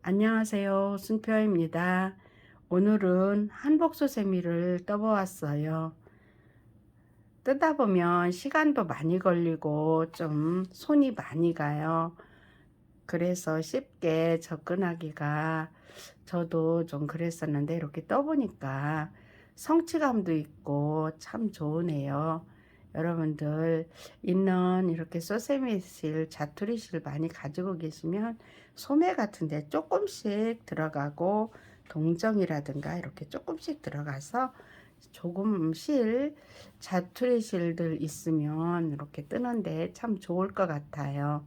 안녕하세요. 순표입니다. 오늘은 한복수세미를 떠보았어요. 뜨다 보면 시간도 많이 걸리고 좀 손이 많이 가요. 그래서 쉽게 접근하기가 저도 좀 그랬었는데 이렇게 떠보니까 성취감도 있고 참 좋으네요. 여러분들 있는 이렇게 소세미실, 자투리실 많이 가지고 계시면 소매 같은데 조금씩 들어가고 동정이라든가 이렇게 조금씩 들어가서 조금 자투리실들 있으면 이렇게 뜨는데 참 좋을 것 같아요.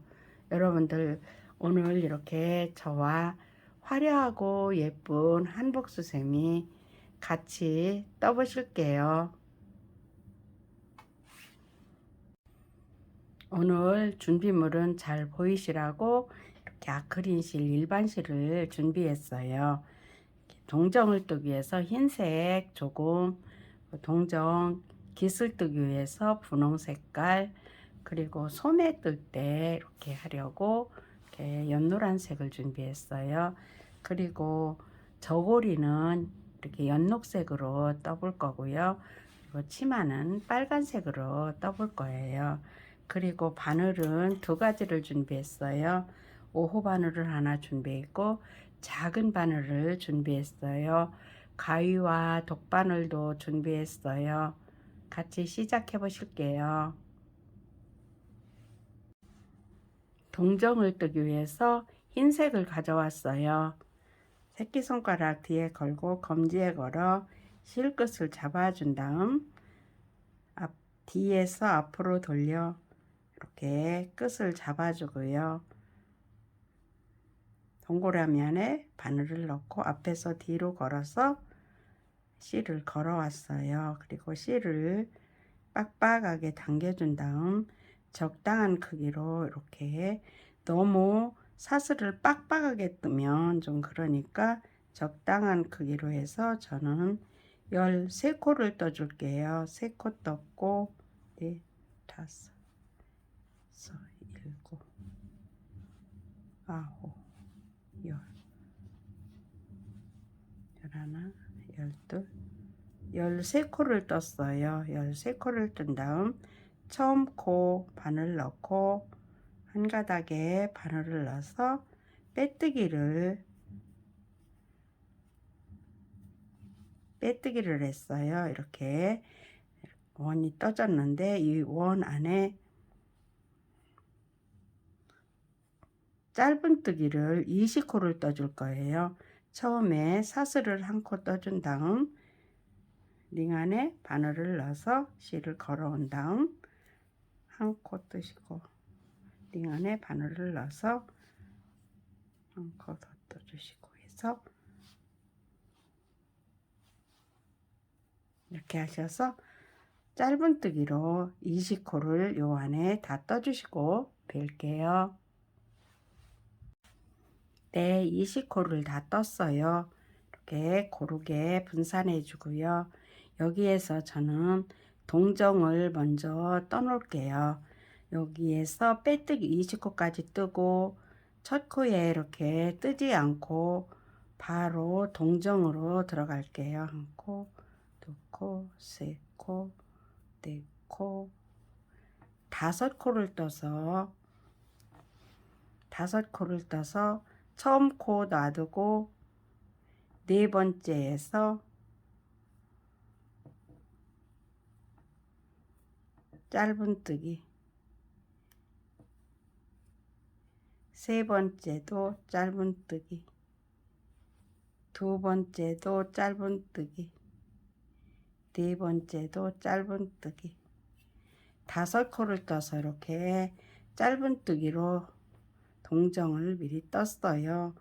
여러분들 오늘 이렇게 저와 화려하고 예쁜 한복수세미 같이 떠보실게요. 오늘 준비물은 잘 보이시라고 이렇게 아크릴실 일반실을 준비했어요. 동정을 뜨기 위해서 흰색 조금, 동정 깃을 뜨기 위해서 분홍 색깔, 그리고 소매 뜰 때 이렇게 하려고 이렇게 연노란색을 준비했어요. 그리고 저고리는 이렇게 연녹색으로 떠볼 거고요. 그리고 치마는 빨간색으로 떠볼 거예요. 그리고 바늘은 두 가지를 준비했어요. 5호 바늘을 하나 준비했고 작은 바늘을 준비했어요. 가위와 독바늘도 준비했어요. 같이 시작해 보실게요. 동정을 뜨기 위해서 흰색을 가져왔어요. 새끼손가락 뒤에 걸고 검지에 걸어 실끝을 잡아준 다음 뒤에서 앞으로 돌려 이렇게 끝을 잡아주고요. 동그라미 안에 바늘을 넣고 앞에서 뒤로 걸어서 실을 걸어왔어요. 그리고 실을 빡빡하게 당겨준 다음 적당한 크기로 이렇게 너무 사슬을 빡빡하게 뜨면 좀 그러니까 적당한 크기로 해서 저는 13코를 떠줄게요. 3코 떴고 4, 5, 6, 7, 8, 10, 11, 12, 13코를 떴어요. 13코를 뜬 다음 처음 코 바늘 넣고 한 가닥에 바늘을 넣어서 빼뜨기를 했어요. 이렇게 원이 떠졌는데 이 원 안에 짧은 뜨기를 20코를 떠줄 거예요. 처음에 사슬을 한 코 떠준 다음 링 안에 바늘을 넣어서 실을 걸어온 다음 한 코 뜨시고 링 안에 바늘을 넣어서 한 코 더 떠주시고 해서 이렇게 하셔서 짧은 뜨기로 20코를 요 안에 다 떠주시고 뵐게요. 네, 20코를 다 떴어요. 이렇게 고르게 분산해 주고요. 여기에서 저는 동정을 먼저 떠 놓을게요. 여기에서 빼뜨기 20코까지 뜨고 첫 코에 이렇게 뜨지 않고 바로 동정으로 들어갈게요. 한 코, 두 코, 세 코, 네 코, 5코를 떠서 처음 코 놔두고 네 번째에서 짧은뜨기, 세 번째도 짧은뜨기, 두 번째도 짧은뜨기, 네 번째도 짧은뜨기, 5코를 떠서 이렇게 짧은뜨기로 동정을 미리 떴어요.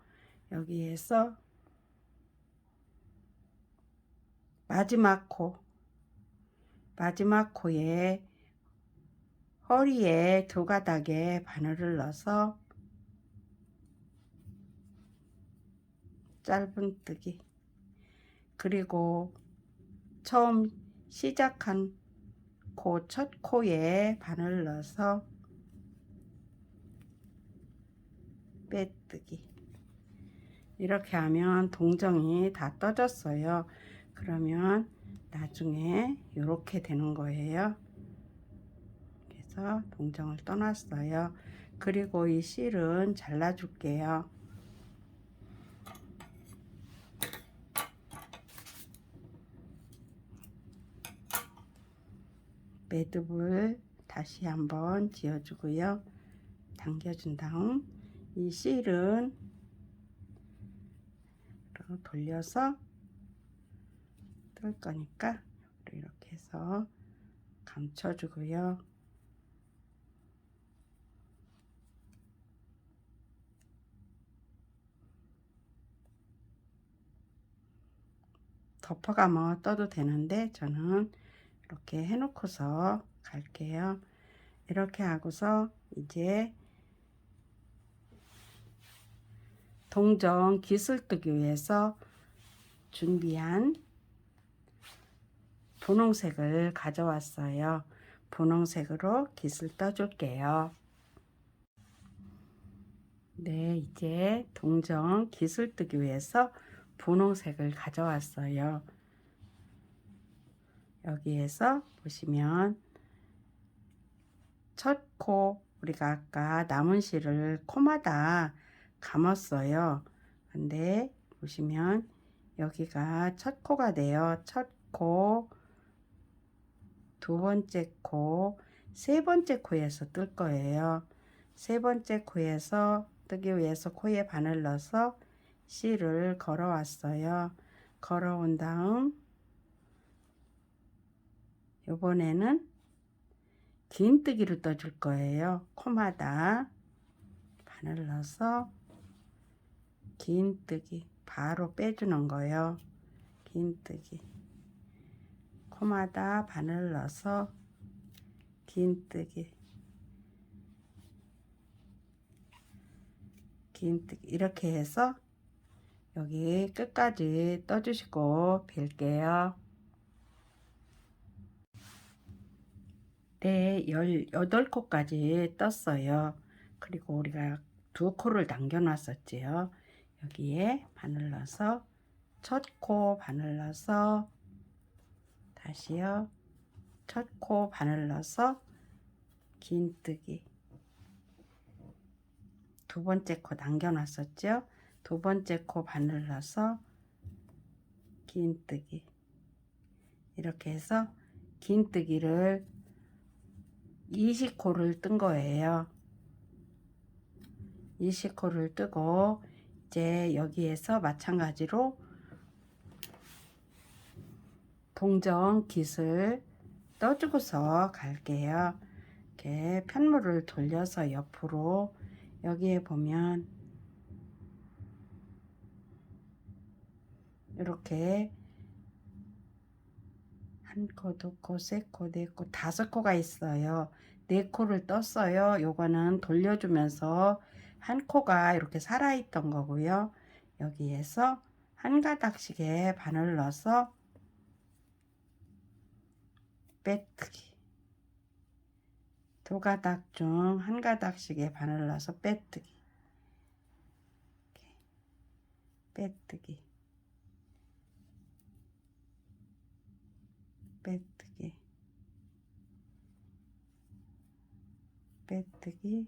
여기에서 마지막 코에 허리에 두 가닥에 바늘을 넣어서 짧은뜨기, 그리고 처음 시작한 첫 코에 바늘 넣어서 빼뜨기, 이렇게 하면 동정이 다 떠졌어요. 그러면 나중에 이렇게 되는 거예요. 그래서 동정을 떠났어요. 그리고 이 실은 잘라 줄게요. 매듭을 다시 한번 지어주고요. 당겨준 다음 이 실은 돌려서 뜰 거니까 이렇게 해서 감춰주고요. 덮어가며 떠도 되는데 저는 이렇게 해놓고서 갈게요. 이렇게 하고서 이제 동정 깃을 뜨기 위해서 준비한 분홍색을 가져왔어요. 분홍색으로 깃을 떠줄게요. 네, 이제 동정 깃을 뜨기 위해서 분홍색을 가져왔어요. 여기에서 보시면 첫 코, 우리가 아까 남은 실을 코마다 감았어요. 근데 보시면 여기가 첫 코가 돼요. 첫 코, 두 번째 코, 세 번째 코에서 뜰 거예요. 세 번째 코에서 뜨기 위해서 코에 바늘 넣어서 실을 걸어 왔어요. 걸어온 다음 이번에는 긴뜨기를 떠줄 거예요. 코마다 바늘 넣어서 긴뜨기 바로 빼주는 거예요. 긴뜨기 코마다 바늘 넣어서 긴뜨기 긴뜨기 이렇게 해서 여기 끝까지 떠주시고 뵐게요. 네, 18코까지 떴어요. 그리고 우리가 두 코를 남겨 놨었지요. 여기에 바늘 넣어서 첫 코 바늘 넣어서 다시요. 첫 코 바늘 넣어서 긴뜨기 두 번째 코 남겨 놨었죠. 두 번째 코 바늘 넣어서 긴뜨기 이렇게 해서 긴뜨기를 20코를 뜬 거예요. 20코를 뜨고 이제 여기에서 마찬가지로 동정 깃을 떠주고서 갈게요. 이렇게 편물을 돌려서 옆으로 여기에 보면 이렇게 한 코, 두 코, 세 코, 네 코, 다섯 코가 있어요. 네 코를 떴어요. 요거는 돌려주면서 한 코가 이렇게 살아있던 거고요. 여기에서 한 가닥씩에 바늘 넣어서 빼뜨기 두 가닥 중 한 가닥씩에 바늘 넣어서 빼뜨기 빼뜨기 빼뜨기 빼뜨기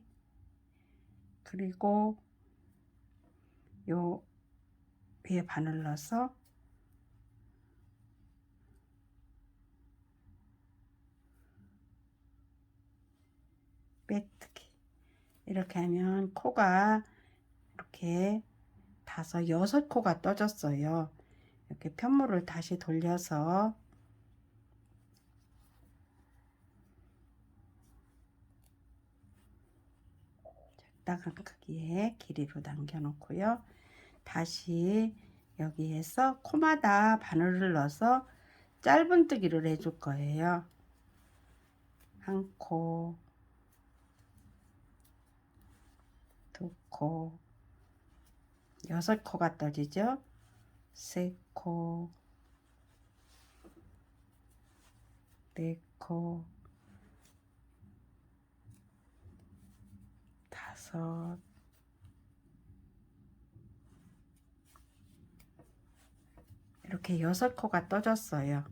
그리고 요 위에 바늘 넣어서 빼뜨기 이렇게 하면 코가 이렇게 다섯 여섯 코가 떠졌어요. 이렇게 편물을 다시 돌려서 적당한 크기의 길이로 남겨 놓고요. 다시 여기에서 코마다 바늘을 넣어서 짧은뜨기를 해줄 거예요. 한 코, 두 코, 여섯 코가 떠지죠. 세 코, 네 코, 다섯, 이렇게 6코가 떠졌어요.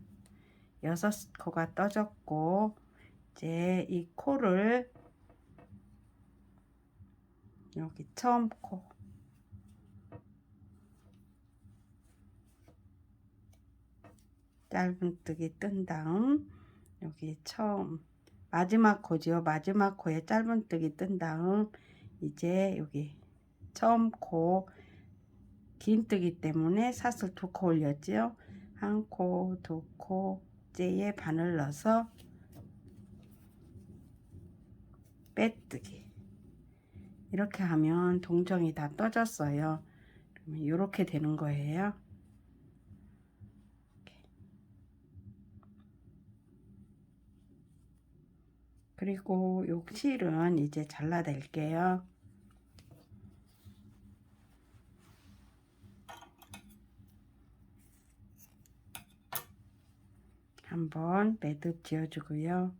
6코가 떠졌고 이제 이 코를 여기 처음 코 짧은뜨기 뜬 다음 여기 처음 마지막 코죠. 마지막 코에 짧은뜨기 뜬 다음 이제 여기 처음 코 긴뜨기 때문에 사슬 2코 올렸죠. 1코, 2코 째에 바늘 넣어서 빼뜨기. 이렇게 하면 동정이 다 떠졌어요. 그러면 이렇게 되는 거예요. 그리고 요 실은 이제 잘라낼게요. 한번 매듭 지어주고요.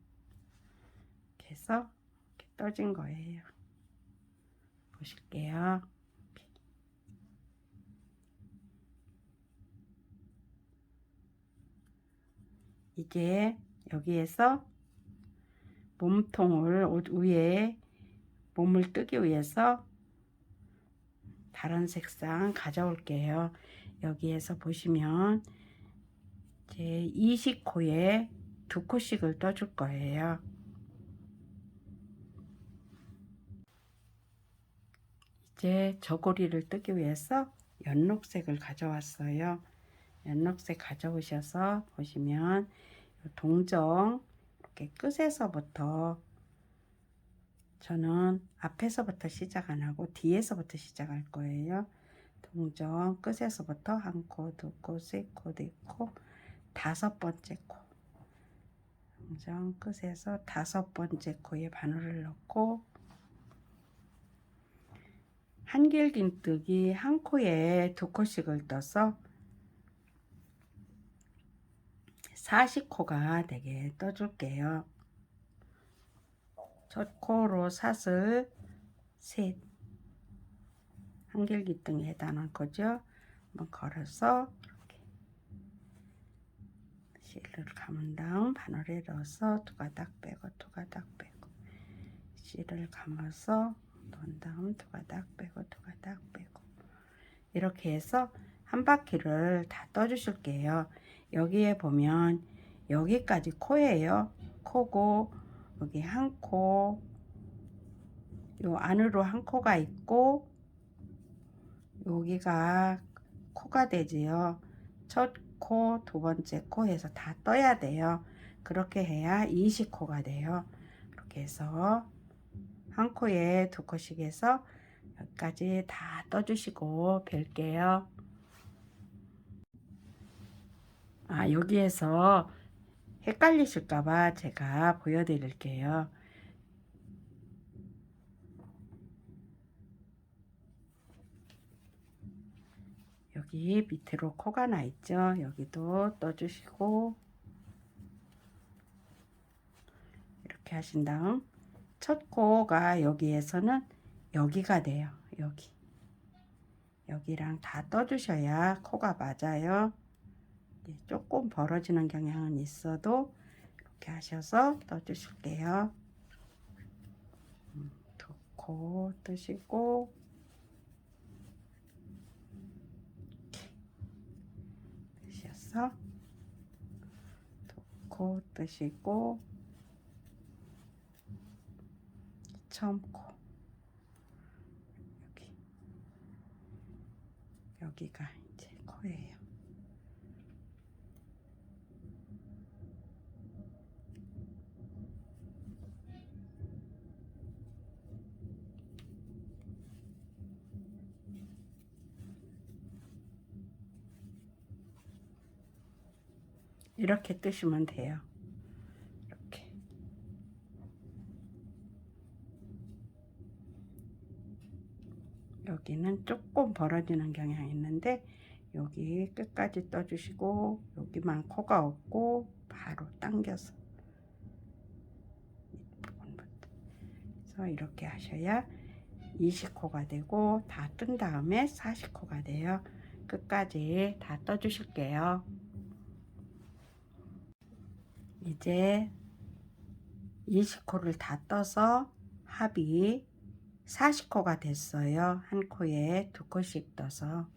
이렇게 해서 이렇게 떠진 거예요. 보실게요. 이제 여기에서 몸통을 옷 위에 몸을 뜨기 위해서 다른 색상 가져올게요. 여기에서 보시면 이제 20코에 2코씩을 떠줄 거예요. 이제 저고리를 뜨기 위해서 연록색을 가져왔어요. 연록색 가져오셔서 보시면 동정 이렇게 끝에서부터 저는 앞에서부터 시작 안 하고 뒤에서부터 시작할 거예요. 동정 끝에서부터 1코, 2코, 3코, 4코, 5번째 코. 동정 끝에서 5번째 코에 바늘을 넣고 한길긴뜨기 1코에 2코씩을 떠서 40코가 되게 떠줄게요. 첫 코로 사슬 셋, 한길기둥에 해당할 거죠. 한번 걸어서 이렇게 실을 감은 다음 바늘에 넣어서 2가닥 빼고 2가닥 빼고 실을 감아서 넣은 다음 2가닥 빼고 2가닥 빼고 이렇게 해서 한 바퀴를 다 떠주실게요. 여기에 보면 여기까지 코예요. 코고 여기 1코, 요 안으로 1코가 있고 여기가 코가 되지요. 첫 코, 2번째 코 해서 다 떠야 돼요. 그렇게 해야 20코가 돼요. 이렇게 해서 1코에 2코씩 해서 여기까지 다 떠주시고 뵐게요. 여기에서 헷갈리실까봐 제가 보여드릴게요. 여기 밑으로 코가 나 있죠. 여기도 떠주시고 이렇게 하신 다음 첫 코가 여기에서는 여기가 돼요. 여기랑 다 떠주셔야 코가 맞아요. 조금 벌어지는 경향은 있어도 이렇게 하셔서 떠주실게요. 2코 뜨시고 뜨셔서 2코 뜨시고 처음 코 여기가 이제 코예요. 이렇게 뜨시면 돼요. 이렇게 여기는 조금 벌어지는 경향이 있는데 여기 끝까지 떠주시고 여기만 코가 없고 바로 당겨서 그래서 이렇게 하셔야 20코가 되고 다 뜬 다음에 40코가 돼요. 끝까지 다 떠주실게요. 이제 20코를 다 떠서 합이 40코가 됐어요. 한 코에 2코씩 떠서.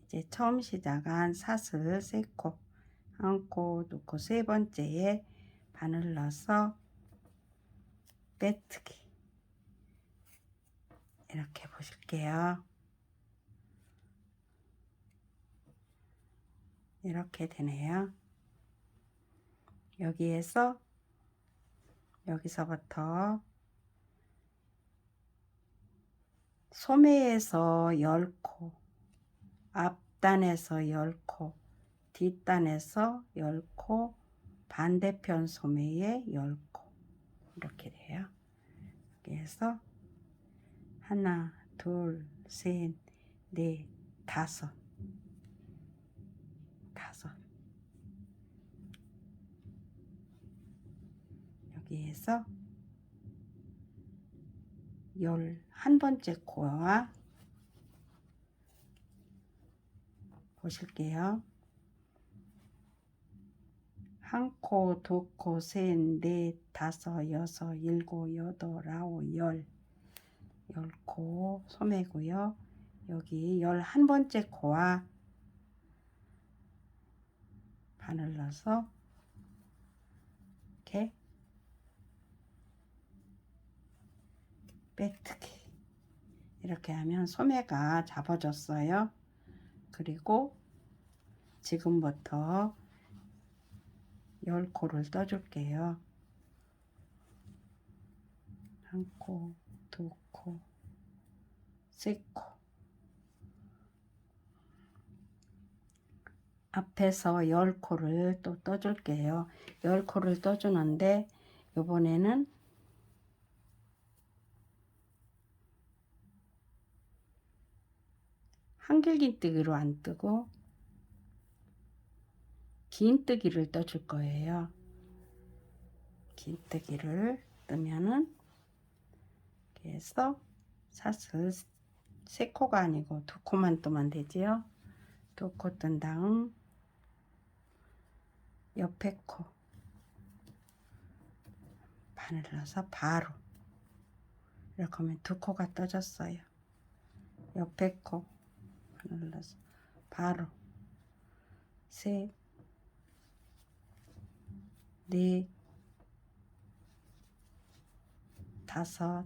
이제 처음 시작한 사슬 3코, 1코, 2코, 세 번째에 바늘 넣어서 빼뜨기. 이렇게 보실게요. 이렇게 되네요. 여기서부터 소매에서 10코, 앞단에서 10코, 뒷단에서 10코, 반대편 소매에 10코 이렇게 돼요. 여기에서 하나, 둘, 셋, 넷, 다섯 여기에서 11번째 코와 보실게요. 1코, 2코, 셋, 넷, 다섯, 여섯, 일곱, 여덟, 아홉, 10코 소매고요. 여기 11번째 코와 바늘 넣어서 이렇게 빼뜨기. 이렇게 하면 소매가 잡아졌어요. 그리고 지금부터 10코를 떠줄게요. 1코, 2코, 3코. 앞에서 10코를 또 떠줄게요. 10코를 떠주는데 이번에는 한길긴뜨기로 안 뜨고 긴뜨기를 떠줄 거예요. 긴뜨기를 뜨면은 이렇게 해서 사슬 3코가 아니고 2코만 뜨면 되지요. 2코 뜬 다음 옆에 코 바늘 넣어서 바로 이렇게 하면 2코가 떠졌어요. 옆에 코 바늘 넣어서 바로 셋, 넷, 다섯,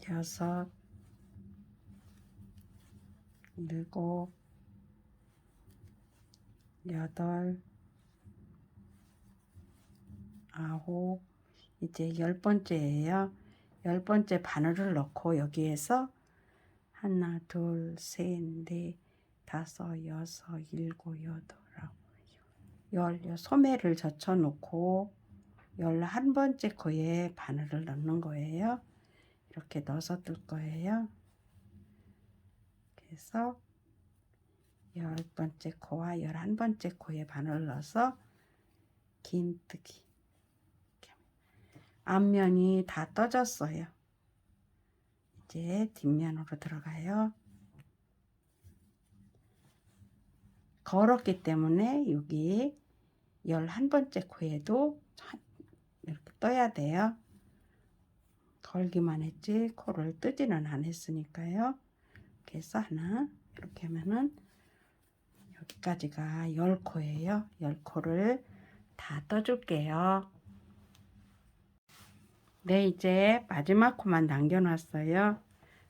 여섯, 일곱, 여덟, 아홉. 이제 10번째예요. 10번째 바늘을 넣고 여기에서 하나, 둘, 셋, 넷, 다섯, 여섯, 일곱, 여덟, 아홉, 열 소매를 젖혀 놓고 11번째 코에 바늘을 넣는 거예요. 이렇게 넣어서 뜰 거예요. 그래서 10번째 코와 11번째 코에 바늘을 넣어서 긴뜨기. 앞면이 다 떠졌어요. 이제 뒷면으로 들어가요. 걸었기 때문에 여기 11번째 코에도 이렇게 떠야 돼요. 걸기만 했지 코를 뜨지는 않았으니까요. 그래서 하나 이렇게 하면은 여기까지가 10코예요. 10코를 다 떠줄게요. 네, 이제 마지막 코만 남겨놨어요.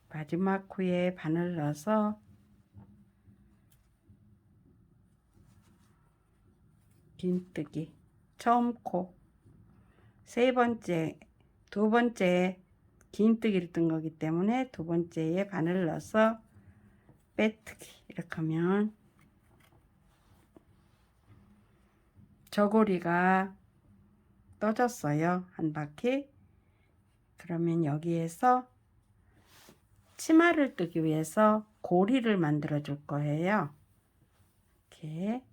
마지막 코에 바늘 넣어서 긴뜨기. 처음 코 두 번째 긴뜨기를 뜬 거기 때문에 두 번째에 바늘 넣어서 빼뜨기. 이렇게 하면 저고리가 떠졌어요. 한 바퀴. 그러면 여기에서 치마를 뜨기 위해서 고리를 만들어 줄 거예요. 이렇게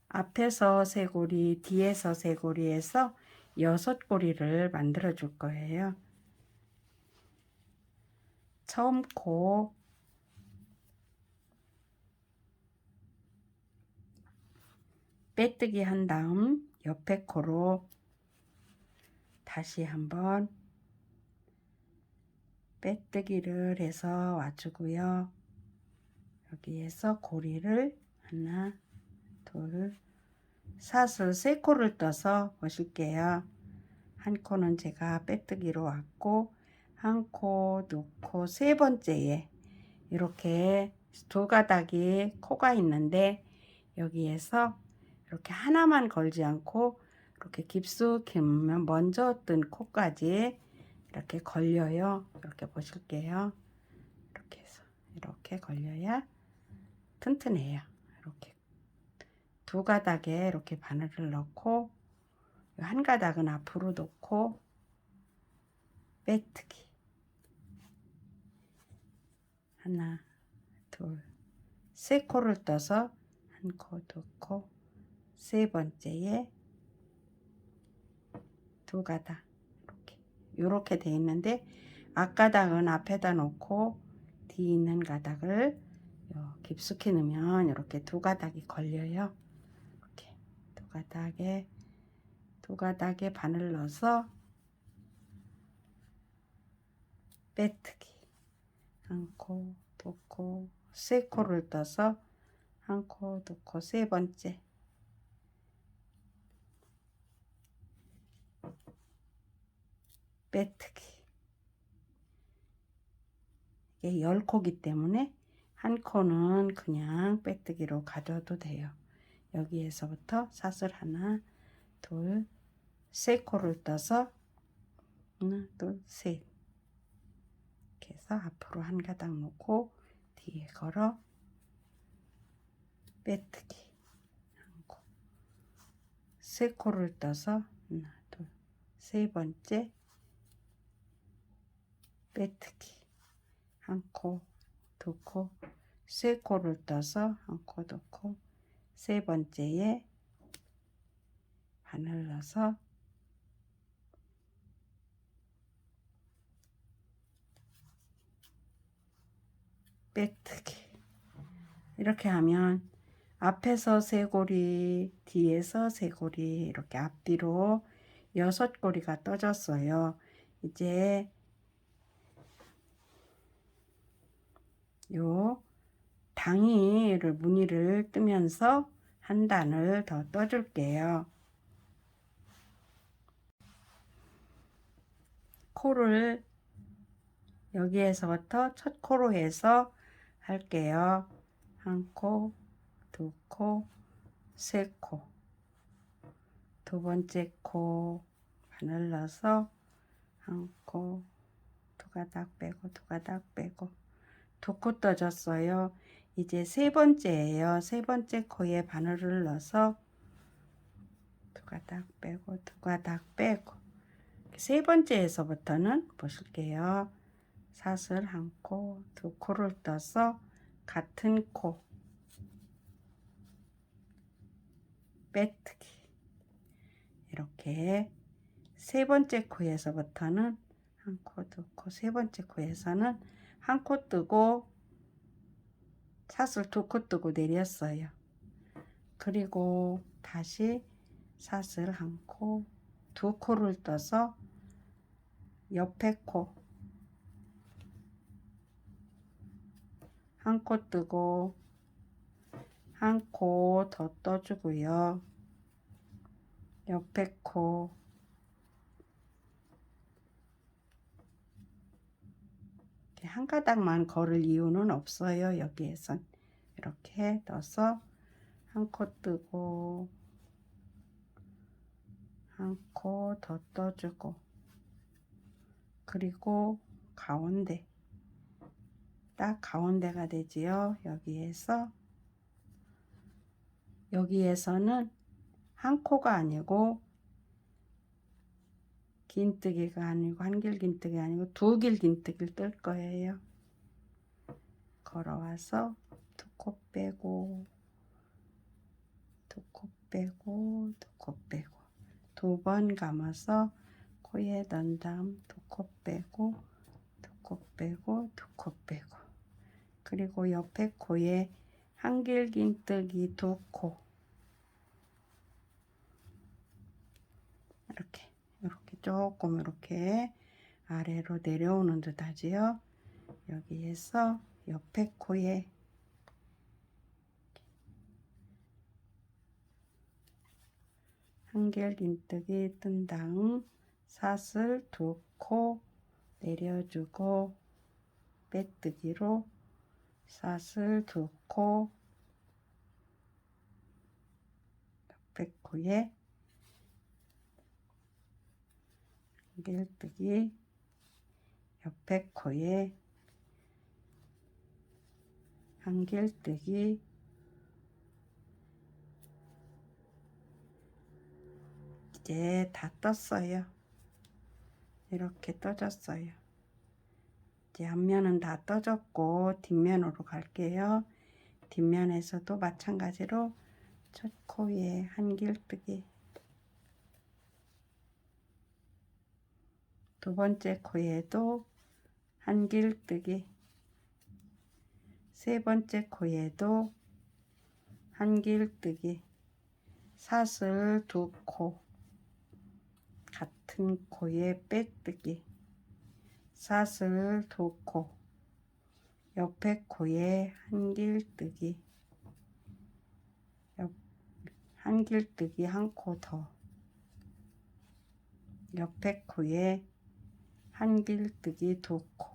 앞에서 3고리, 뒤에서 3고리에서 6고리를 만들어 줄 거예요. 처음 코 빼뜨기 한 다음 옆에 코로 다시 한번 빼뜨기를 해서 와주고요. 여기에서 고리를 하나, 둘, 사슬 3코를 떠서 보실게요. 한 코는 제가 빼뜨기로 왔고, 한 코, 두 코, 세 번째에 이렇게 두 가닥이 코가 있는데, 여기에서 이렇게 하나만 걸지 않고 이렇게 깊숙이 먼저 뜬 코까지 이렇게 걸려요. 이렇게 보실게요. 이렇게 해서 이렇게 걸려야 튼튼해요. 이렇게 두 가닥에 이렇게 바늘을 넣고 한 가닥은 앞으로 놓고 빼뜨기 하나, 둘, 3코를 떠서 한 코, 두 코, 세 번째에 두 가닥 이렇게 돼 있는데 앞가닥은 앞에다 놓고 뒤에 있는 가닥을 깊숙이 넣으면 이렇게 두 가닥이 걸려요. 이렇게 두 가닥에 바늘 넣어서 빼뜨기 한 코, 두 코, 3코를 떠서 한 코, 두 코, 세 번째 빼뜨기. 이게 10코기 때문에 한 코는 그냥 빼뜨기로 가져도 돼요. 여기에서부터 사슬 하나, 둘, 3코를 떠서 하나, 둘, 셋 이렇게 해서 앞으로 한 가닥 놓고 뒤에 걸어 빼뜨기 한 코, 3코를 떠서 하나, 둘, 세 번째 빼뜨기 한 코, 두 코, 3코를 떠서 한 코, 두 코, 세 번째에 바늘 넣어서 빼뜨기. 이렇게 하면 앞에서 3고리, 뒤에서 3고리 이렇게 앞뒤로 6고리가 떠졌어요. 이제 요 당이를 무늬를 뜨면서 한 단을 더 떠줄게요. 코를 여기에서부터 첫 코로 해서 할게요. 한 코, 두 코, 3코. 두 번째 코 바늘 넣어서 한 코, 두 가닥 빼고 두 가닥 빼고 두 코 떠졌어요. 이제 세 번째예요. 세 번째 코에 바늘을 넣어서 두 가닥 빼고 두 가닥 빼고 세 번째에서부터는 보실게요. 사슬 한 코, 두 코를 떠서 같은 코 빼뜨기 이렇게 세 번째 코에서부터는 한 코, 두 코, 세 번째 코에서는 한 코 뜨고 사슬 두 코 뜨고 내렸어요. 그리고 다시 사슬 한 코, 두 코를 떠서 옆에 코 한 코 뜨고 한 코 더 떠주고요. 옆에 코 한 가닥만 걸을 이유는 없어요. 여기에선 이렇게 넣어서 한 코 뜨고 한 코 더 떠주고 그리고 가운데 딱 가운데가 되지요. 여기에서는 한 코가 아니고 긴뜨기가 아니고 한길 긴뜨기 아니고 두 길 긴뜨기를 뜰 거예요. 걸어와서 두 코 빼고 두 코 빼고 두 코 빼고 두 번 감아서 코에 넣은 다음 두 코 빼고 두 코 빼고 두 코 빼고, 그리고 옆에 코에 한길긴뜨기 두 코, 이렇게 조금 이렇게 아래로 내려오는 듯 하지요. 여기에서 옆에 코에 한길긴뜨기 뜬 다음 사슬 두 코 내려주고 빼뜨기로 사슬 두 코, 옆에 코에 한길뜨기, 옆에 코에 한길뜨기, 이제 다 떴어요. 이렇게 떠졌어요. 이제 앞면은 다 떠졌고 뒷면으로 갈게요. 뒷면에서도 마찬가지로 첫 코에 한길뜨기, 두 번째 코에도 한길뜨기, 세 번째 코에도 한길뜨기, 사슬 두 코, 같은 코에 빼뜨기, 사슬 두 코, 옆에 코에 한길뜨기, 한길뜨기 한 코 더, 옆에 코에 한길뜨기 두 코,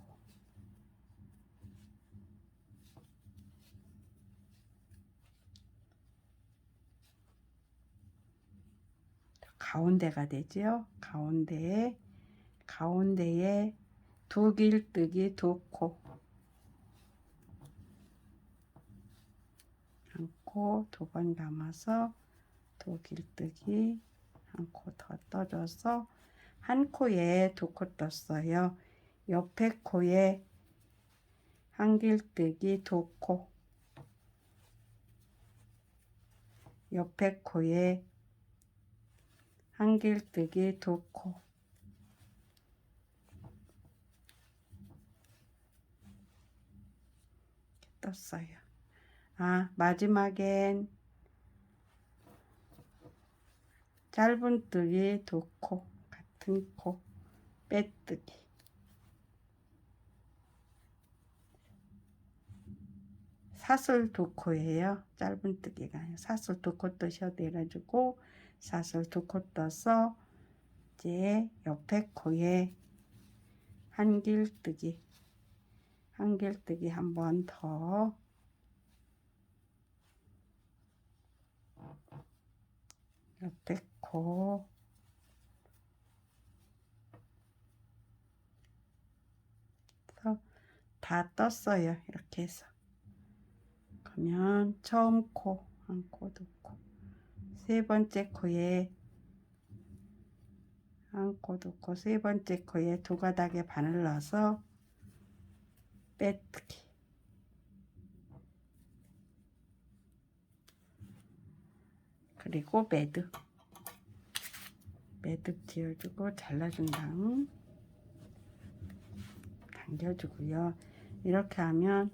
가운데가 되지요. 가운데에 두 길뜨기 두 코, 한 코 두 번 감아서 두 길뜨기 한 코 더 떠줘서 한 코에 두 코 떴어요. 옆에 코에 한길뜨기 두 코, 옆에 코에 한길뜨기 두 코, 떴어요. 마지막엔 짧은뜨기 두 코, 같은 코 빼뜨기, 사슬 두 코예요. 짧은뜨기가 사슬 두 코 떠셔 내려주고 사슬 두 코 떠서 이제 옆에 코에 한길뜨기 한 번 더, 옆에 코 다 떴어요. 이렇게 해서 그러면 처음 코 한 코 두 코, 세 번째 코에 한 코 두 코, 세 번째 코에 두 가닥에 바늘 넣어서 빼뜨기, 그리고 매듭 지어주고 잘라준 다음 당겨주고요. 이렇게 하면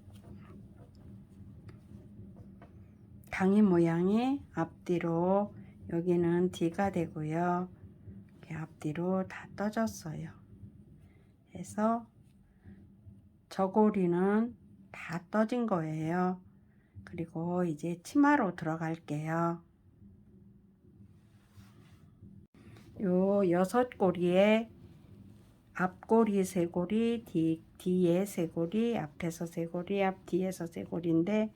강의 모양이 앞뒤로, 여기는 D가 되고요. 이렇게 앞뒤로 다 떠졌어요. 그래서 저고리는 다 떠진 거예요. 그리고 이제 치마로 들어갈게요. 요 6고리에 앞고리 3고리, 뒤에 3고리, 앞에서 3고리, 앞 뒤에서 3고리인데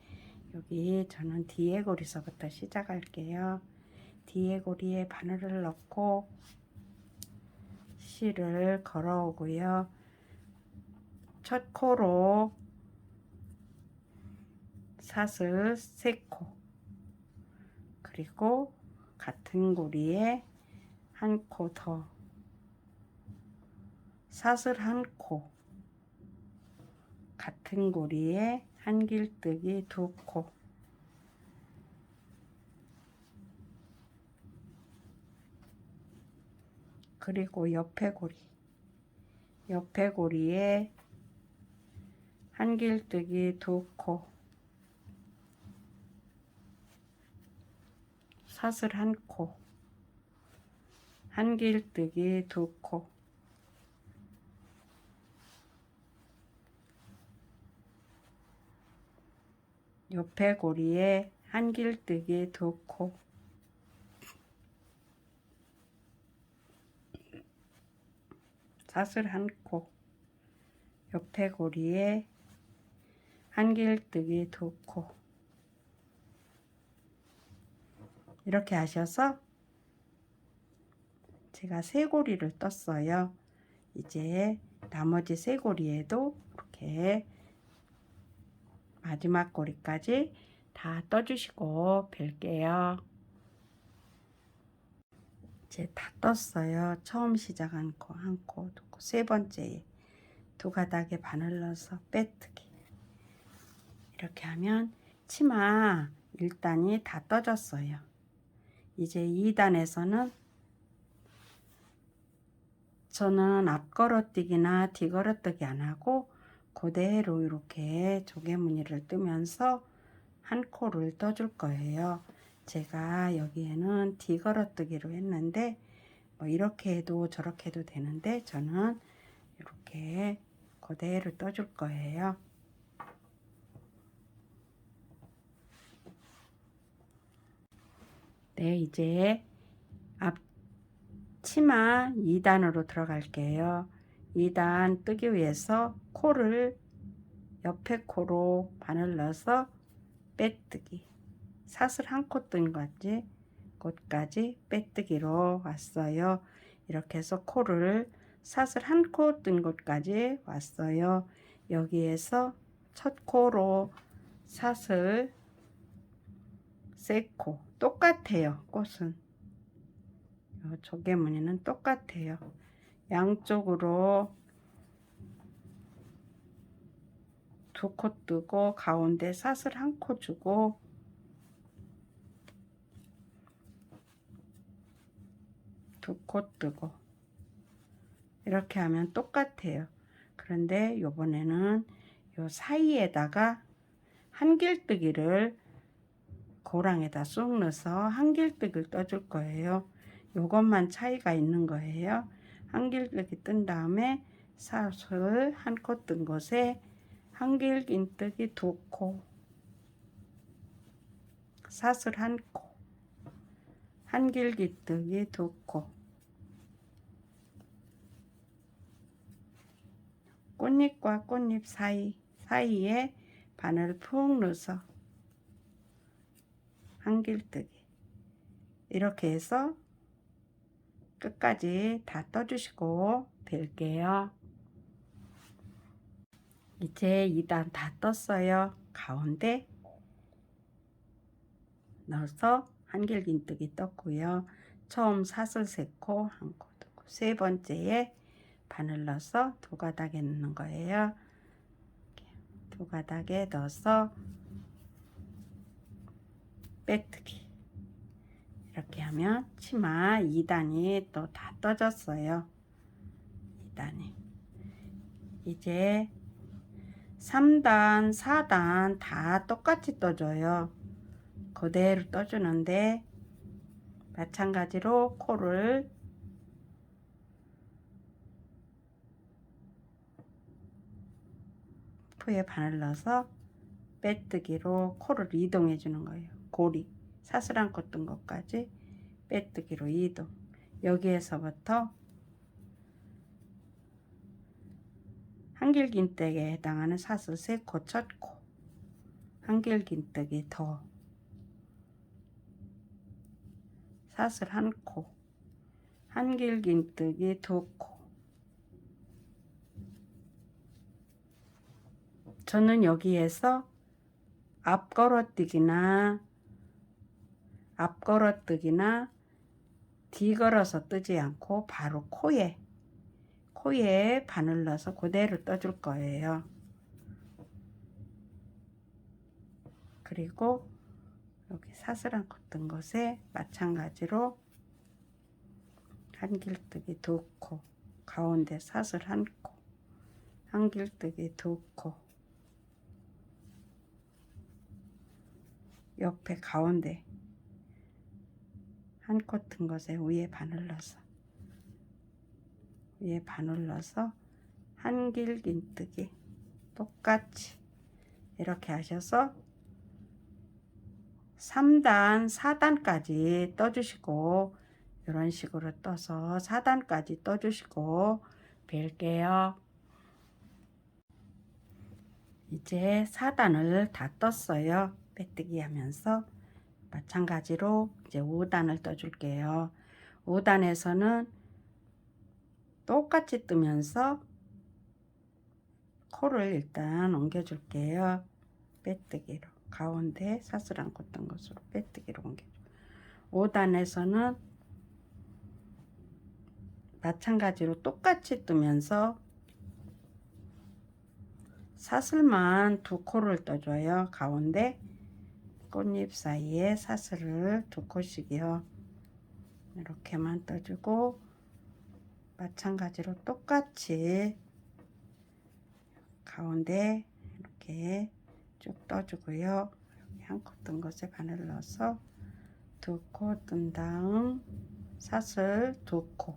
여기 저는 뒤에 고리서부터 시작할게요. 뒤에 고리에 바늘을 넣고 실을 걸어오고요. 첫 코로 사슬 3코, 그리고 같은 고리에 한 코 더, 사슬 한 코, 같은 고리에 한길뜨기 두 코, 그리고 옆에 고리에 한길뜨기 2코, 사슬 1코, 한길뜨기 2코, 옆에 고리에 한길뜨기 2코, 사슬 1코, 옆에 고리에 한길뜨기 2코. 이렇게 하셔서 제가 3고리를 떴어요. 이제 나머지 3고리에도 이렇게 마지막 고리까지 다 떠주시고 뵐게요. 이제 다 떴어요. 처음 시작한 코, 1코, 2코, 3번째에 2가닥에 바늘 넣어서 빼뜨기. 이렇게 하면 치마 1단이 다 떠졌어요. 이제 2단에서는 저는 앞걸어뛰기나 뒤걸어뛰기 안 하고 그대로 이렇게 조개무늬를 뜨면서 1코를 떠줄 거예요. 제가 여기에는 뒤걸어뛰기로 했는데 뭐 이렇게 해도 저렇게 해도 되는데 저는 이렇게 그대로 떠줄 거예요. 네, 이제 앞치마 2단으로 들어갈게요. 2단 뜨기 위해서 코를 옆에 코로 바늘 넣어서 빼뜨기, 사슬 1코 뜬 거지, 곳까지 빼뜨기로 왔어요. 이렇게 해서 코를 사슬 1코 뜬 곳까지 왔어요. 여기에서 첫 코로 사슬 3코, 똑같아요. 꽃은 조개무늬는 똑같아요. 양쪽으로 2코 뜨고 가운데 사슬 1코 주고 두 코 뜨고 이렇게 하면 똑같아요. 그런데 요번에는 요 사이에다가 한길뜨기를 고랑에다 쏙 넣어서 한길뜨기를 떠줄 거예요. 요것만 차이가 있는 거예요. 한길뜨기 뜬 다음에 사슬 1코 뜬 곳에 한길긴뜨기 2코, 사슬 1코, 한길긴뜨기 2코, 꽃잎과 꽃잎 사이에 바늘 푹 넣어서 한길뜨기 이렇게 해서 끝까지 다 떠주시고 뵐게요. 이제 2단 다 떴어요. 가운데 넣어서 한길긴뜨기 떴고요. 처음 사슬 3코, 1코, 2코, 3번째에 바늘 넣어서 2가닥에 넣는 거예요. 2가닥에 넣어서 빼뜨기. 이렇게 하면 치마 2단이 또 다 떠졌어요. 2단이. 이제 3단, 4단 다 똑같이 떠줘요. 그대로 떠주는데 마찬가지로 코를 푸에 바늘 넣어서 빼뜨기로 코를 이동해 주는 거예요. 고리 사슬 1코 뜬 것까지 빼뜨기로 이동. 여기에서부터 한길긴뜨기에 해당하는 사슬 3코 첫 코, 한길긴뜨기 더, 사슬 1코, 한길긴뜨기 2코. 저는 여기에서 앞걸어뛰기나 뒤걸어서 뜨지 않고 바로 코에 바늘 넣어서 그대로 떠줄 거예요. 그리고 여기 사슬 1코 뜬 곳에 마찬가지로 한길뜨기 2코, 가운데 사슬 1코, 한길뜨기 2코, 옆에 가운데 한 코튼 것에 위에 바늘 넣어서 한길 긴뜨기 똑같이 이렇게 하셔서 3단 4단까지 떠주시고 이런 식으로 떠서 4단까지 떠주시고 벨게요. 이제 4단을 다 떴어요. 빼뜨기 하면서 마찬가지로 이제 5단을 떠줄게요. 5단에서는 똑같이 뜨면서 코를 일단 옮겨줄게요. 빼뜨기로 가운데 사슬 안고 뜬 것으로 빼뜨기로 옮겨줘. 5단에서는 마찬가지로 똑같이 뜨면서 사슬만 2코를 떠줘요. 가운데 꽃잎 사이에 사슬을 2코씩이요. 이렇게만 떠주고 마찬가지로 똑같이 가운데 이렇게 쭉 떠주고요. 한 코 뜬 것에 바늘 넣어서 2코 뜬 다음 사슬 2코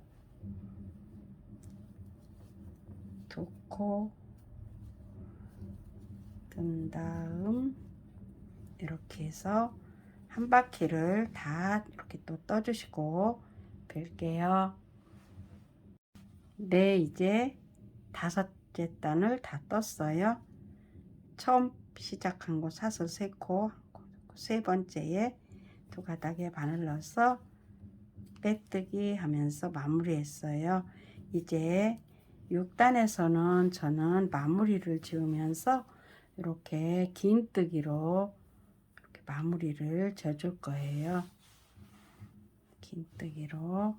뜬 다음 이렇게 해서 한 바퀴를 다 이렇게 또 떠주시고 벨게요. 네, 이제 5째 단을 다 떴어요. 처음 시작한 곳 사슬 3코, 세 번째에 2가닥에 바늘 넣어서 빼뜨기 하면서 마무리했어요. 이제 6단에서는 저는 마무리를 지으면서 이렇게 긴뜨기로 이렇게 마무리를 져줄 거예요. 긴뜨기로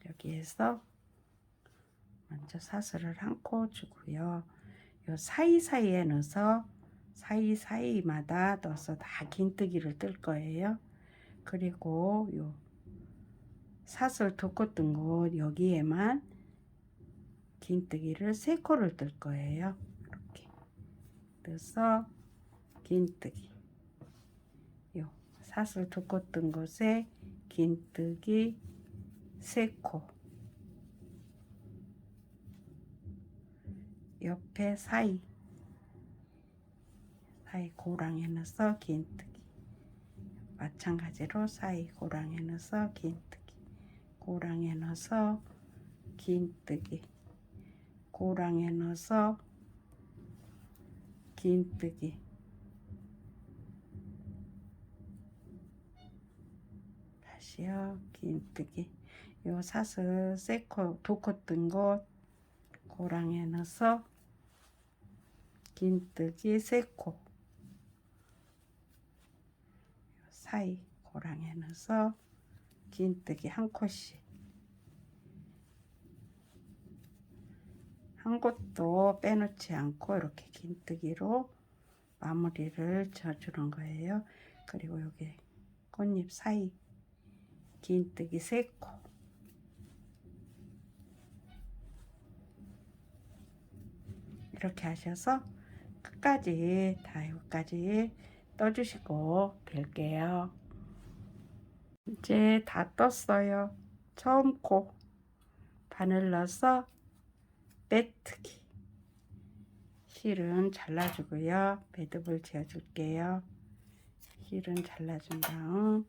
여기에서 먼저 사슬을 한 코 주고요. 요 사이사이에 넣어서 사이사이마다 넣어서 다 긴뜨기를 뜰 거예요. 그리고 요 사슬 2코 뜬 곳 여기에만 긴뜨기를 3코를 뜰 거예요. 이렇게 넣어서 긴뜨기, 요 사슬 2코 뜬 곳에 긴뜨기 3코, 옆에 사이 고랑에 넣어서 긴뜨기, 마찬가지로 사이 고랑에 넣어서 긴뜨기, 고랑에 넣어서 긴뜨기, 고랑에 넣어서 긴뜨기, 다시요 긴뜨기, 요 사슬 3코 2코 뜬 곳 고랑에 넣어서 긴뜨기 3코, 사이 고랑에 넣어서 긴뜨기 1코씩, 한 곳도 빼놓지 않고 이렇게 긴뜨기로 마무리를 져주는 거예요. 그리고 여기 꽃잎 사이 긴뜨기 3코, 이렇게 하셔서 끝까지 다 여기까지 떠주시고 뵐게요. 이제 다 떴어요. 처음 코 바늘 넣어서 빼뜨기, 실은 잘라주고요. 매듭을 지어줄게요. 실은 잘라준 다음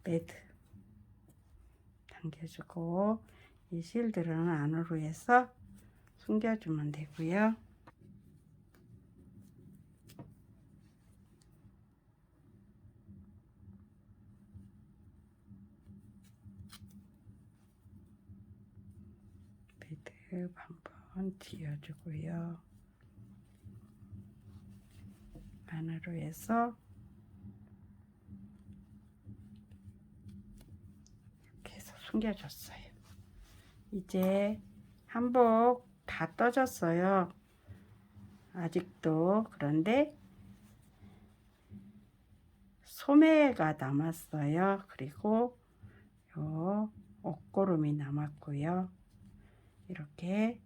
매듭 당겨주고 이 실들은 안으로 해서 숨겨주면 되고요. 매듭 한번 지어주고요. 안으로 해서 이렇게 해서 숨겨줬어요. 이제 한복 다 떠졌어요. 아직도 그런데 소매가 남았어요. 그리고 요 옷고름이 남았고요. 이렇게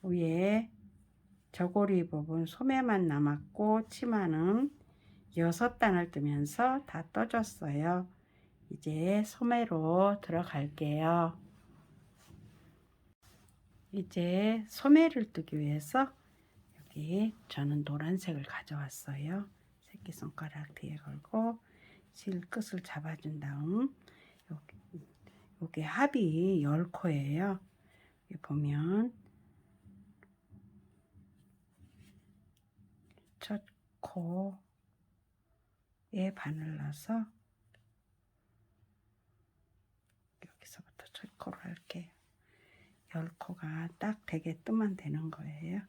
위에 저고리 부분 소매만 남았고 치마는 6단을 뜨면서 다 떠줬어요. 이제 소매로 들어갈게요. 이제 소매를 뜨기 위해서 여기 저는 노란색을 가져왔어요. 새끼손가락 뒤에 걸고 실 끝을 잡아준 다음 여기 합이 10코예요. 여기 보면 첫 코에 바늘 넣어서 여기서부터 첫 코로 할게요. 10코가 딱 되게 뜨면 되는 거예요.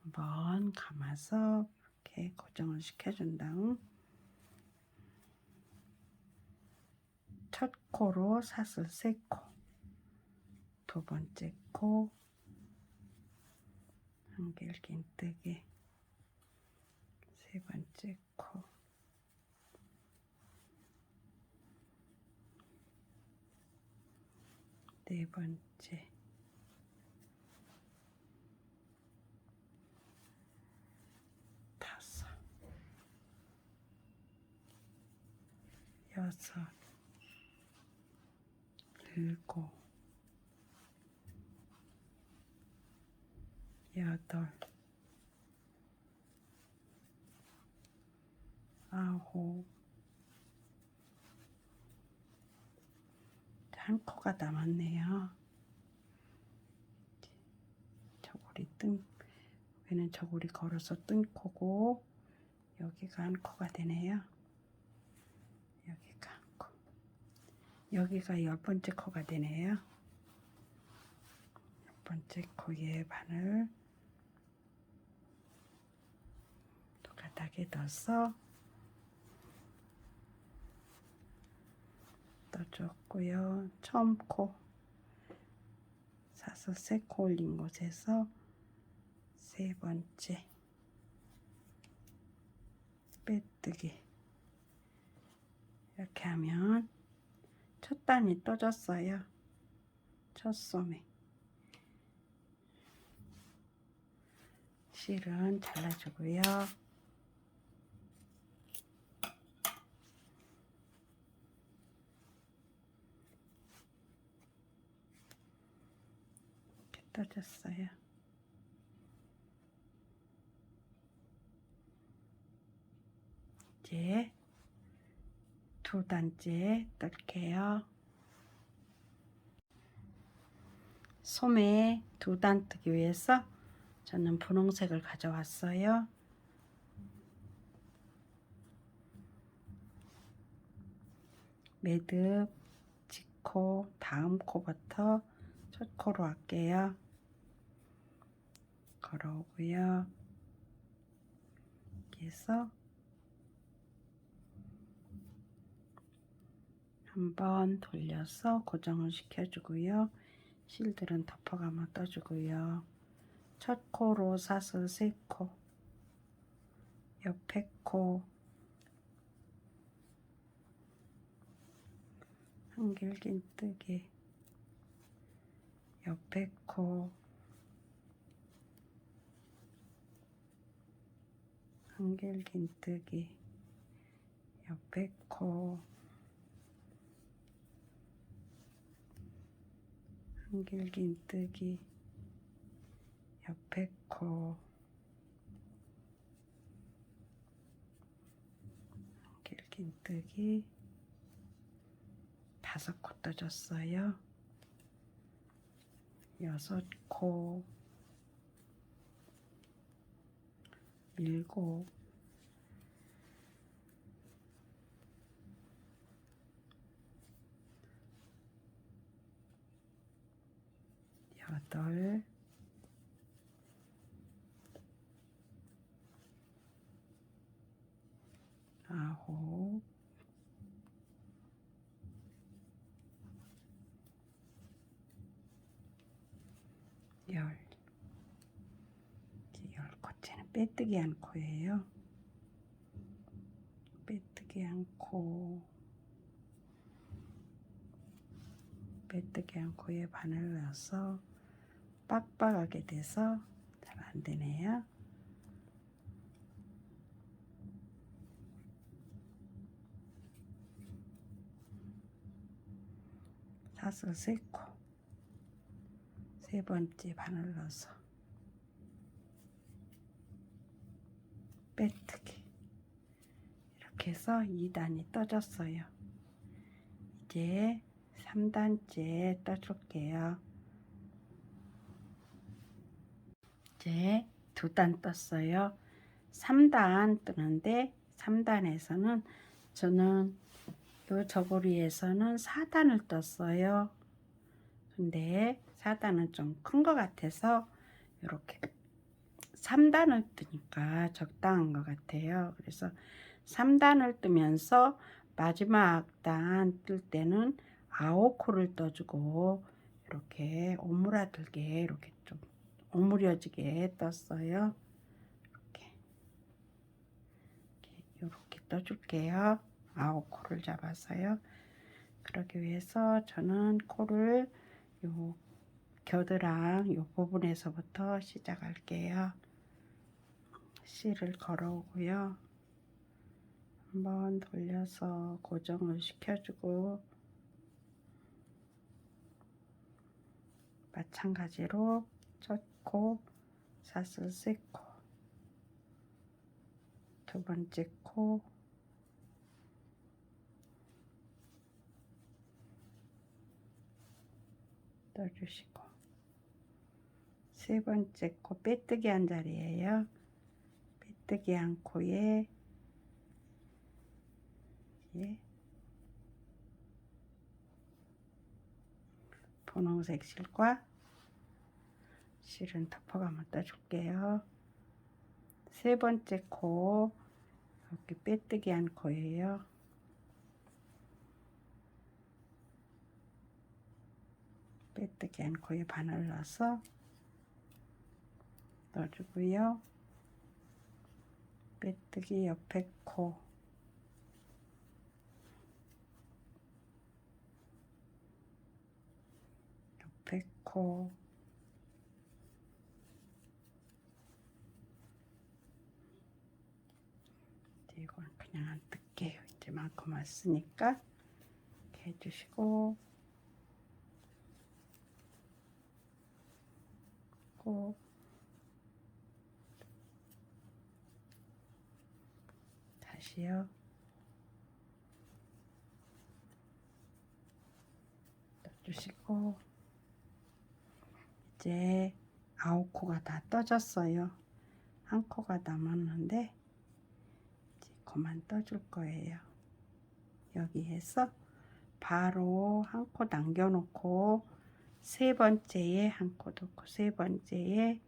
한번 감아서 이렇게 고정을 시켜준 다음 첫 코로 사슬 3코, 두 번째 코 한길긴뜨기, 세 번째 코, 네 번째, 다섯, 여섯, 일곱, 여덟, 아홉, 한 코가 남았네요. 저고리 여기는 저고리 걸어서 뜬 코고 여기가 한 코가 되네요. 여기가 한 코, 여기가 10번째 코가 되네요. 10번째 코에 바늘 또 가닥에 넣어서 떠줬고요. 처음 코 사슬 3코 올린 곳에서 세 번째 빼뜨기 이렇게 하면 첫 단이 떠졌어요. 첫 소매. 실은 잘라주고요. 이렇게 떠졌어요. 이제 두 단째 뜰게요. 소매 2단 뜨기 위해서 저는 분홍색을 가져왔어요. 매듭 직코 다음 코부터 첫 코로 할게요. 걸어오고요. 여기서 한번 돌려서 고정을 시켜주고요. 실들은 덮어가며 떠주고요. 첫 코로 사슬 3코, 옆에 코 한길긴뜨기, 옆에 코 한길긴뜨기, 옆에 코 한길긴뜨기, 옆에 코 한길긴뜨기, 5코 떠줬어요. 6코, 7, 8, 9, 10. 10코째는 빼뜨기 한 코예요. 빼뜨기 한 코, 빼뜨기 한 코에 바늘 넣어서 빡빡하게 돼서 잘 안 되네요. 사슬 3코, 세 번째 바늘 넣어서 빼뜨기. 이렇게 해서 2단이 떠졌어요. 이제 3단째 떠줄게요. 이제 2단 떴어요. 3단 뜨는데 3단에서는 저는 요 저고리에서는 4단을 떴어요. 근데 4단은 좀 큰 것 같아서 이렇게 3단을 뜨니까 적당한 것 같아요. 그래서 3단을 뜨면서 마지막 단 뜰 때는 9코를 떠주고 이렇게 오므라들게 이렇게 좀 오므려지게 떴어요. 이렇게 떠줄게요. 9코를 잡아서요. 그러기 위해서 저는 코를 요 겨드랑 요 부분에서부터 시작할게요. 실을 걸어오고요. 한번 돌려서 고정을 시켜주고 마찬가지로 첫 코 사슬 3코, 두 번째 코 떠주시고 세 번째 코 빼뜨기 한 자리예요. 빼뜨기 한 코에 분홍색 실과 실은 덮어가면 떠줄게요. 세 번째 코 이렇게 빼뜨기 한 코예요. 빼뜨기 한 코에 바늘 넣어서 넣어주고요. 빼뜨기 옆에 코 옆에 코 이건 그냥 안 뜰게요. 이제만큼 왔으니까 이렇게 해주시고 꼭 다시요. 넣어주시고 이제 9코가 다 떠졌어요. 한 코가 남았는데 이제 그만 떠줄 거예요. 여기에서 바로 한 코 남겨놓고 세 번째에 한 코 넣고 세 번째에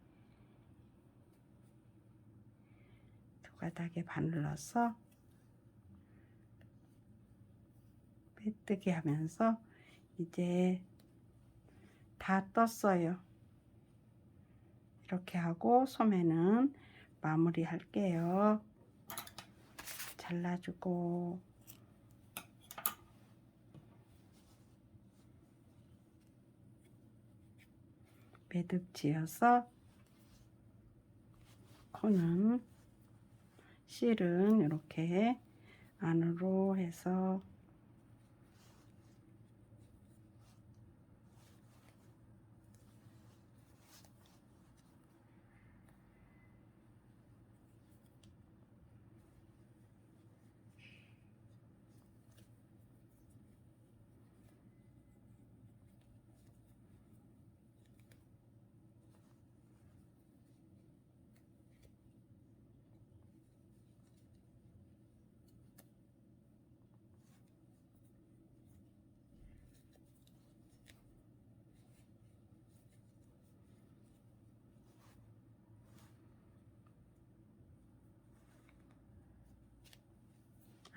두 가닥에 바늘 넣어서 빼뜨기 하면서 이제 다 떴어요. 이렇게 하고 소매는 마무리 할게요. 잘라주고 매듭 지어서 코는 실은 이렇게 안으로 해서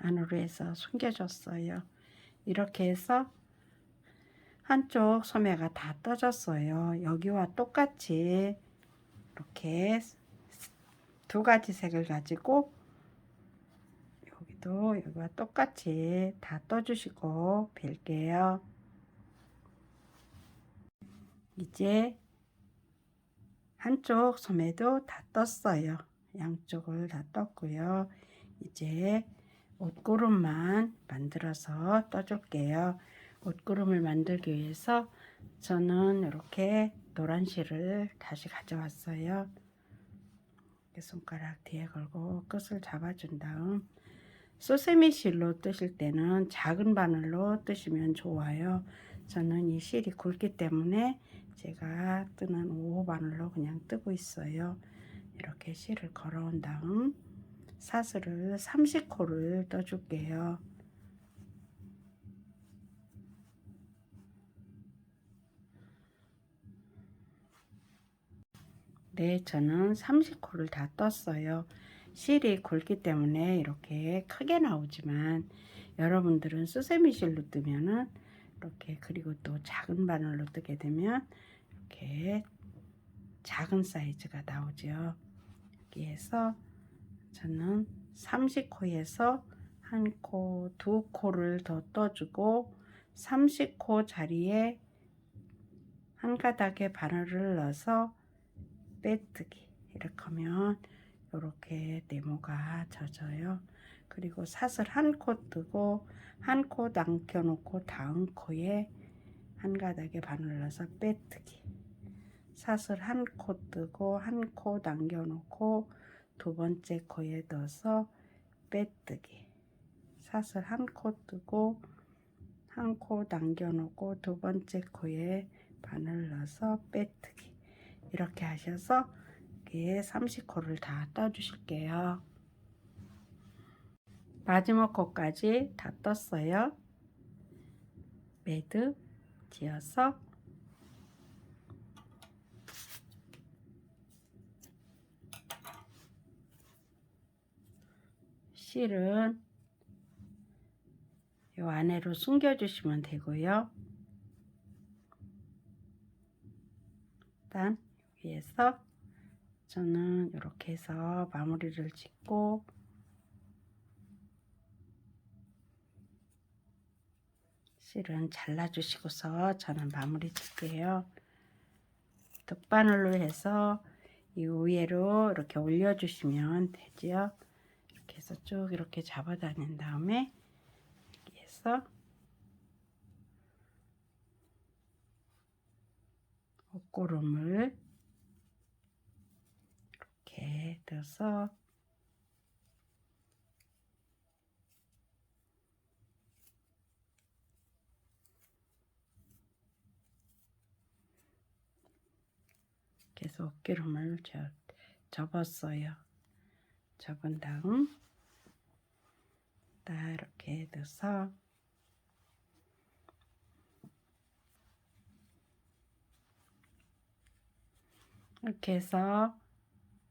안으로 해서 숨겨줬어요. 이렇게 해서 한쪽 소매가 다 떠졌어요. 여기와 똑같이 이렇게 두 가지 색을 가지고 여기도 여기와 똑같이 다 떠주시고 뵐게요. 이제 한쪽 소매도 다 떴어요. 양쪽을 다 떴고요. 이제 옷구름만 만들어서 떠줄게요. 옷구름을 만들기 위해서 저는 이렇게 노란 실을 다시 가져왔어요. 손가락 뒤에 걸고 끝을 잡아준 다음 소세미 실로 뜨실 때는 작은 바늘로 뜨시면 좋아요. 저는 이 실이 굵기 때문에 제가 뜨는 5호 바늘로 그냥 뜨고 있어요. 이렇게 실을 걸어온 다음 사슬을 30코를 떠줄게요. 네, 저는 30코를 다 떴어요. 실이 굵기 때문에 이렇게 크게 나오지만 여러분들은 수세미 실로 뜨면은 이렇게, 그리고 또 작은 바늘로 뜨게 되면 이렇게 작은 사이즈가 나오죠. 여기에서 저는 30코에서 한 코, 두 코를 더 떠주고 30코 자리에 한 가닥의 바늘을 넣어서 빼뜨기. 이렇게 하면 이렇게 네모가 젖어요. 그리고 사슬 한 코 뜨고 한 코 남겨 놓고 다음 코에 한 가닥의 바늘을 넣어서 빼뜨기. 사슬 한 코 뜨고 한 코 남겨 놓고 두 번째 코에 넣어서 빼뜨기. 사슬 한 코 뜨고 한 코 남겨 놓고 두 번째 코에 바늘 넣어서 빼뜨기. 이렇게 하셔서 이렇게 30코를 다 떠 주실게요. 마지막 코까지 다 떴어요. 매듭 지어서 실은 이 안으로 숨겨 주시면 되고요. 일단 여기에서 저는 이렇게 해서 마무리를 짓고 실은 잘라 주시고서 저는 마무리 짓게요. 덧바늘로 해서 이 위에로 이렇게 올려 주시면 되지요. 이렇게 해서 쭉 이렇게 잡아 다닌 다음에 여기에서 옷고름을 이렇게 넣어서 계속 옷기름을 접었어요. 접은 다음 딱 이렇게 넣어서 이렇게 해서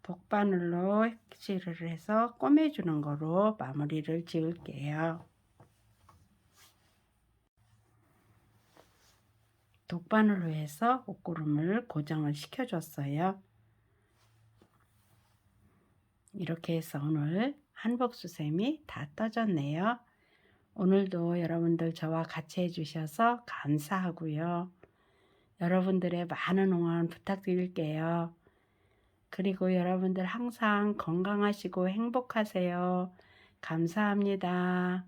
독바늘로 획실을 해서 꿰매주는 거로 마무리를 지을게요. 독바늘로 해서 옷구름을 고정을 시켜줬어요. 이렇게 해서 오늘 한복수세미 다 떠졌네요. 오늘도 여러분들 저와 같이 해주셔서 감사하고요. 여러분들의 많은 응원 부탁드릴게요. 그리고 여러분들 항상 건강하시고 행복하세요. 감사합니다.